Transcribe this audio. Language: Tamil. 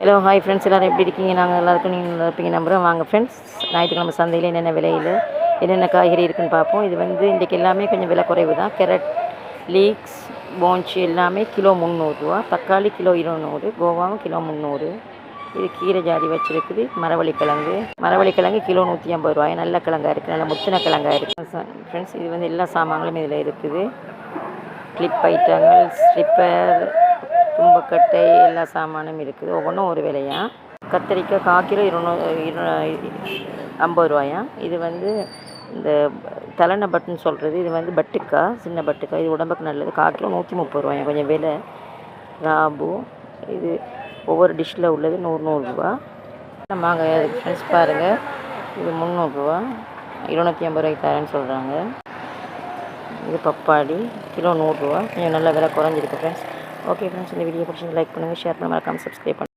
ஹலோ ஹாய் ஃப்ரெண்ட்ஸ், எல்லோரும் எப்படி இருக்கீங்க? நாங்கள் எல்லாருக்கும் நீங்கள் நல்லா இருப்பீங்க நம்புகிறோம். வாங்க ஃப்ரெண்ட்ஸ், ஞாயிற்றுக்கிழமை சந்தையில் என்னென்ன விலையில் என்னென்ன காய்கறி இருக்குதுன்னு பார்ப்போம். இது இன்றைக்கி எல்லாமே கொஞ்சம் விலை குறைவு தான். கேரட், லீக்ஸ், போன்ச்சு எல்லாமே கிலோ 300 ரூபா. தக்காளி கிலோ 200, கோவாவும் கிலோ 300. இது கீரை ஜாதி வச்சுருக்குது. மரவள்ளிக்கிழங்கு கிலோ 150 ரூபாய். நல்ல கிழங்காக இருக்குது, நல்ல முத்தின கிழங்காக இருக்குது ஃப்ரெண்ட்ஸ். இது எல்லா சாமான்களும் இதில் இருக்குது. கிளிப் ஐட்டங்கள், ஸ்லிப்பர், தும்பக்கட்டை, எல்லா சாமானும் இருக்குது. ஒவ்வொன்றும் ஒரு விலையா. கத்திரிக்காய் 1 கிலோ 250 ரூபாயா. இது இந்த தலைன பட்டுன்னு சொல்கிறது. இது பட்டுக்காய், சின்ன பட்டுக்காய். இது உடம்புக்கு நல்லது. 1 கிலோ 130 ரூபாயா, கொஞ்சம் விலை. ராபு இது ஒவ்வொரு டிஷ்ஷில் உள்ளது 100 ரூபா. வாங்க ஃப்ரெண்ட்ஸ் பாருங்கள். இது 300 ரூபா, 250 ரூபாய்க்கு தரேன்னு சொல்கிறாங்க. இது பப்பாளி கிலோ 100 ரூபா. கொஞ்சம் நல்ல விலை குறைஞ்சிருக்கு ஃப்ரெண்ட்ஸ். ஓகே ஃப்ரெண்ட்ஸ், இந்த வீடியோ பிடிச்சி லைக் பண்ணுங்கள், ஷேர் பண்ணுங்கள், மறக்காமல் சப்ஸ்கிரைப் பண்ணுங்கள்.